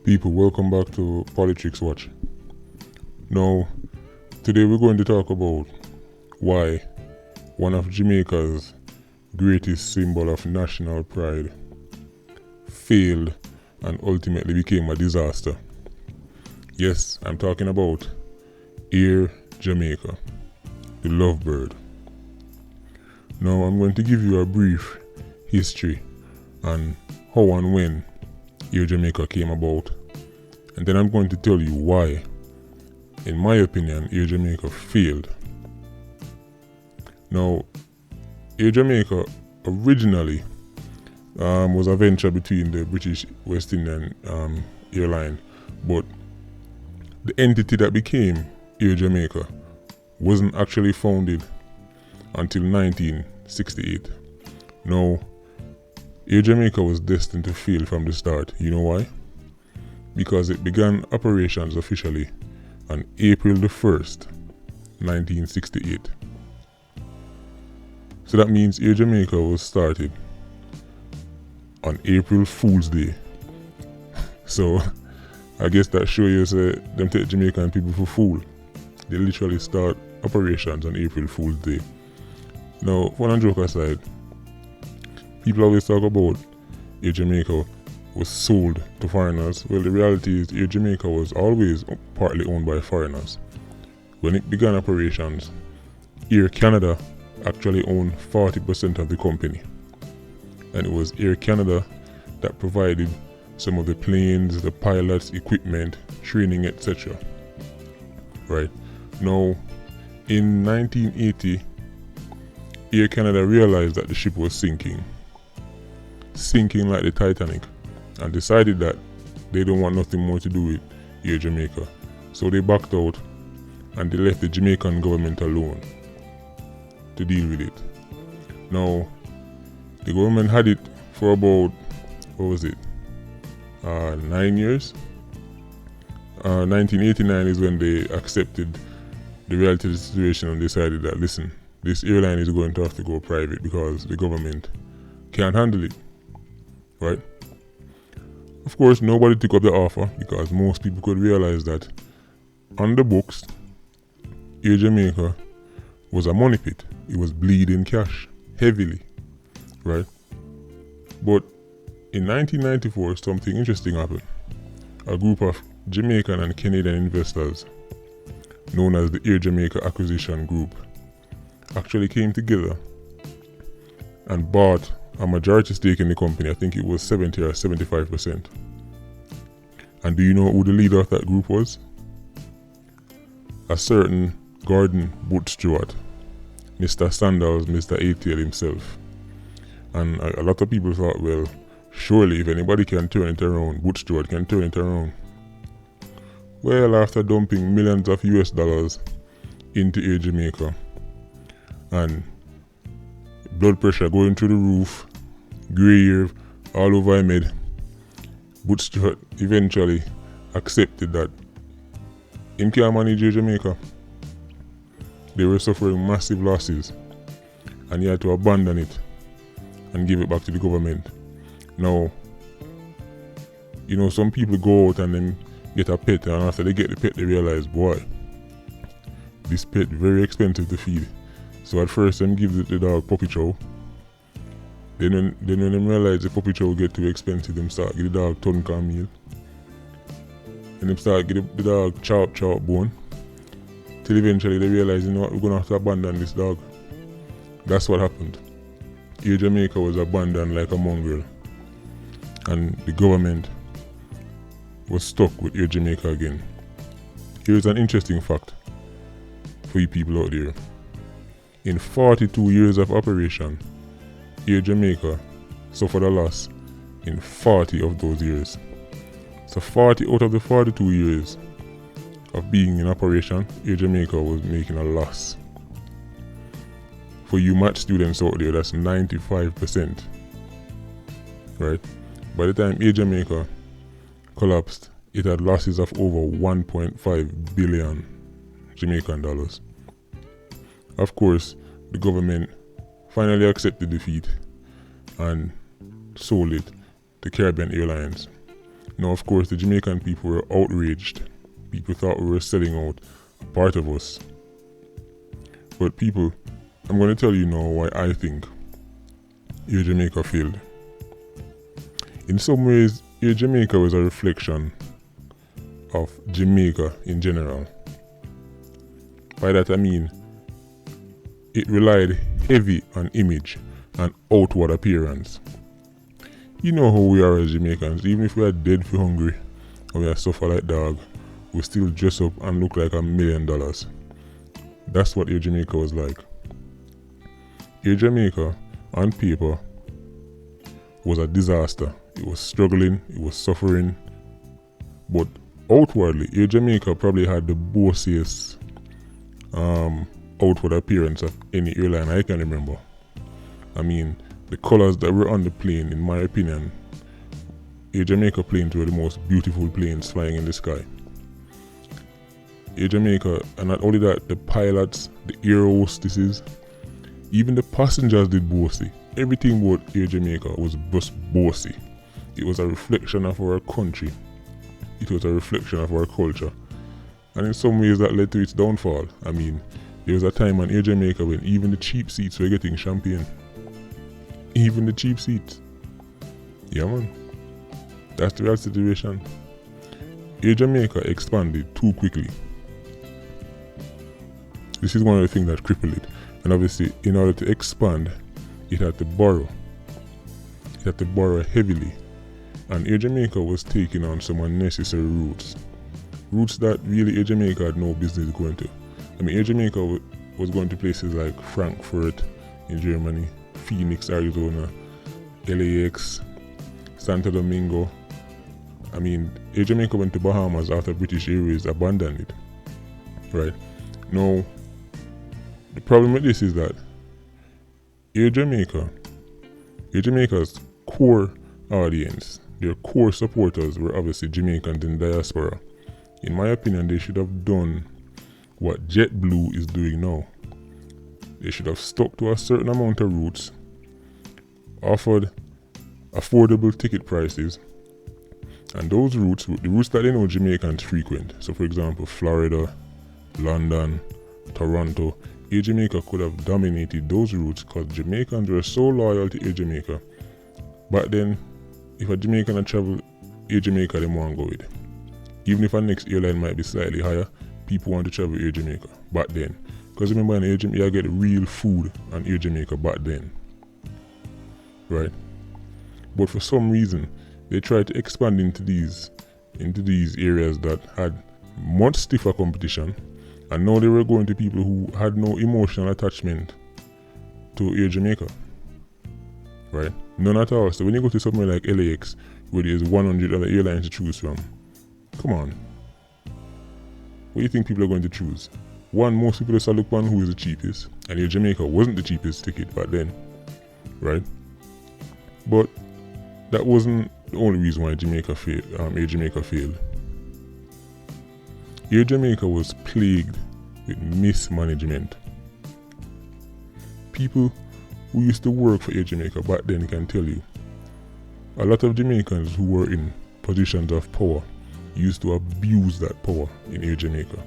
People, welcome back to Politics Watch. Now, today we're going to talk about why one of Jamaica's greatest symbol of national pride failed and ultimately became a disaster. Yes, I'm talking about Air Jamaica, the Lovebird. Now, I'm going to give you a brief history on how and when Air Jamaica came about, and then I'm going to tell you why, in my opinion, Air Jamaica failed. Now, Air Jamaica originally was a venture between the British West Indian airline, but the entity that became Air Jamaica wasn't actually founded until 1968. Now, Air Jamaica was destined to fail from the start. You know why? Because it began operations officially on April the 1st, 1968. So that means Air Jamaica was started on April Fool's Day. So I guess that shows you them take Jamaican people for fool. They literally start operations on April Fool's Day. Now, fun and joke aside, people always talk about Air Jamaica was sold to foreigners. Well, the reality is Air Jamaica was always partly owned by foreigners. When it began operations, Air Canada actually owned 40% of the company. And it was Air Canada that provided some of the planes, the pilots, equipment, training, etc. Right. Now, in 1980, Air Canada realized that the ship was sinking like the Titanic, and decided that they don't want nothing more to do with Air Jamaica. So they backed out and they left the Jamaican government alone to deal with it. Now, the government had it for about, 9 years? 1989 is when they accepted the reality of the situation and decided that, listen, this airline is going to have to go private because the government can't handle it. Right? Of course, nobody took up the offer because most people could realize that on the books, Air Jamaica was a money pit. It was bleeding cash heavily, right? But in 1994, something interesting happened. A group of Jamaican and Canadian investors, known as the Air Jamaica Acquisition Group, actually came together and bought a majority stake in the company. I think it was 70 or 75%. And do you know who the leader of that group was? A certain Gordon Butch Stewart, Mr. Sandals, Mr. ATL himself. And a lot of people thought, well, surely if anybody can turn it around, Butch Stewart can turn it around. Well, after dumping millions of US dollars into Air Jamaica and blood pressure going through the roof, grey hair all over him head, Butch Stewart eventually accepted that him can't manage Air Jamaica. They were suffering massive losses and he had to abandon it and give it back to the government. Now, you know, some people go out and then get a pet, and after they get the pet they realize, boy, this pet very expensive to feed. So at first them give the dog puppy chow. Then when them realize the puppy chow get too expensive, them start give the dog tonka meal. And them start give the dog chop bone. Till eventually they realize, you know what, we're gonna have to abandon this dog. That's what happened. Air Jamaica was abandoned like a mongrel. And the government was stuck with Air Jamaica again. Here's an interesting fact for you people out there. In 42 years of operation, Air Jamaica suffered a loss in 40 of those years. So 40 out of the 42 years of being in operation, Air Jamaica was making a loss. For you math students out there, that's 95%. Right? By the time Air Jamaica collapsed, it had losses of over 1.5 billion Jamaican dollars. Of course, the government finally accepted defeat and sold it to Caribbean Airlines. Now, of course, the Jamaican people were outraged. People thought we were selling out a part of us. But people, I'm going to tell you now why I think Air Jamaica failed. In some ways, Air Jamaica was a reflection of Jamaica in general. By that I mean, it relied heavy on image and outward appearance. You know how we are as Jamaicans, even if we are dead for hungry or we are suffer like dog, we still dress up and look like $1 million. That's what Air Jamaica was like. Air Jamaica, on paper, was a disaster. It was struggling, it was suffering, but outwardly, Air Jamaica probably had the bossiest outward appearance of any airline I can remember. I mean, the colors that were on the plane, in my opinion, Air Jamaica planes were the most beautiful planes flying in the sky. Air Jamaica, and not only that, the pilots, the air hostesses, even the passengers did bossy. Everything about Air Jamaica was just bossy. It was a reflection of our country. It was a reflection of our culture. And in some ways that led to its downfall. I mean, there was a time on Air Jamaica when even the cheap seats were getting champagne. Even the cheap seats. Yeah, man. That's the real situation. Air Jamaica expanded too quickly. This is one of the things that crippled it. And obviously, in order to expand, it had to borrow. It had to borrow heavily. And Air Jamaica was taking on some unnecessary routes. Routes that really Air Jamaica had no business going to. I mean, Air Jamaica was going to places like Frankfurt in Germany, Phoenix, Arizona, LAX, Santo Domingo. I mean, Air Jamaica went to Bahamas after British Airways abandoned it. Right? Now, the problem with this is that Air Jamaica's core audience, their core supporters were obviously Jamaicans in diaspora. In my opinion, they should have done what JetBlue is doing now. They should have stuck to a certain amount of routes, offered affordable ticket prices, and those routes, the routes that they know Jamaicans frequent, so for example Florida, London, Toronto, Air Jamaica could have dominated those routes because Jamaicans were so loyal to Air Jamaica. But then, if a Jamaican had traveled Air Jamaica, they want to go with. Even if our next airline might be slightly higher, people want to travel Air Jamaica back then. Because remember, in Air Jamaica, you get real food on Air Jamaica back then. Right? But for some reason, they tried to expand into these areas that had much stiffer competition. And now they were going to people who had no emotional attachment to Air Jamaica. Right? None at all. So when you go to somewhere like LAX, where there's 100 other airlines to choose from, come on. What do you think people are going to choose? One, most people just look one who is the cheapest. And Air Jamaica wasn't the cheapest ticket back then. Right? But that wasn't the only reason why Air Jamaica failed. Air Jamaica was plagued with mismanagement. People who used to work for Air Jamaica back then can tell you, a lot of Jamaicans who were in positions of power used to abuse that power in Air Jamaica.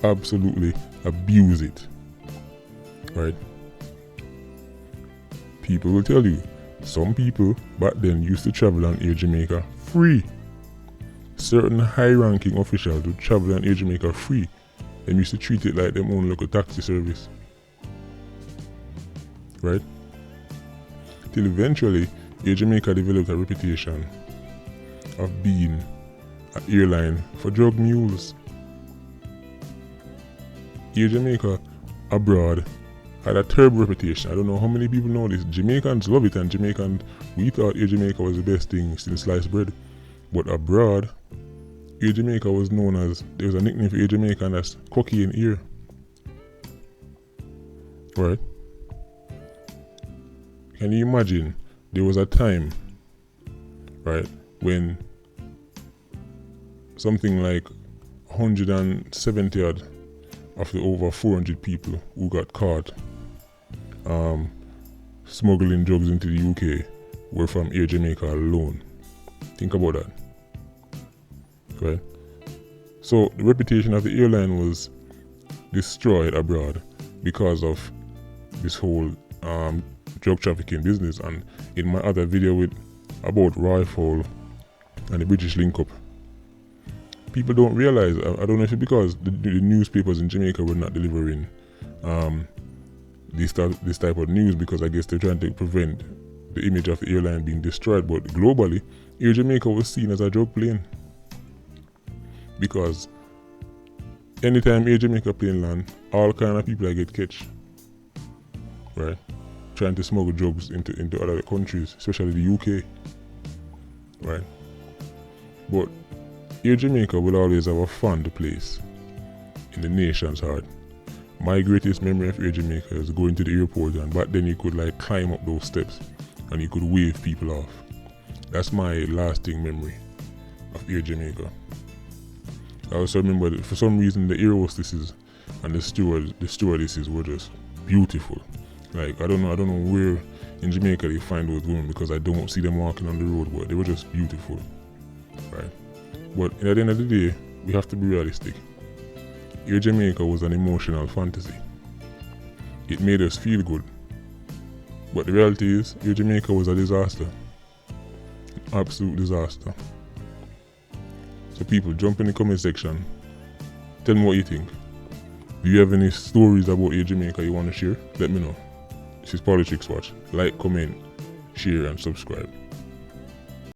Absolutely abuse it. Right? People will tell you, some people back then used to travel on Air Jamaica free. Certain high-ranking officials would travel on Air Jamaica free. They used to treat it like their own local taxi service. Right? Till eventually, Air Jamaica developed a reputation of being an airline for drug mules. Air Jamaica abroad had a terrible reputation. I don't know how many people know this. Jamaicans love it, and we thought Air Jamaica was the best thing since sliced bread. But abroad, Air Jamaica was known as, there was a nickname for Air Jamaica, and that's cocaine ear. Right? Can you imagine, there was a time, right, when something like 170 odd of the over 400 people who got caught smuggling drugs into the UK were from Air Jamaica alone. Think about that. Right? So the reputation of the airline was destroyed abroad because of this whole drug trafficking business. And in my other video about Royal and the British link up, people don't realize, I don't know if it's because the newspapers in Jamaica were not delivering this type of news, because I guess they're trying to prevent the image of the airline being destroyed. But globally, Air Jamaica was seen as a drug plane, because anytime Air Jamaica plane land, all kind of people get catch, right? Trying to smuggle drugs into other countries, especially the UK, right? But Air Jamaica will always have a fond place in the nation's heart. My greatest memory of Air Jamaica is going to the airport, and back then you could climb up those steps and you could wave people off. That's my lasting memory of Air Jamaica. I also remember that for some reason the air hostesses and the stewardesses were just beautiful. I don't know where in Jamaica they find those women, because I don't see them walking on the road, but they were just beautiful, right? But at the end of the day, we have to be realistic. Air Jamaica was an emotional fantasy. It made us feel good. But the reality is, Air Jamaica was a disaster. An absolute disaster. So people, jump in the comment section. Tell me what you think. Do you have any stories about Air Jamaica you want to share? Let me know. This is Politics Watch. Like, comment, share and subscribe.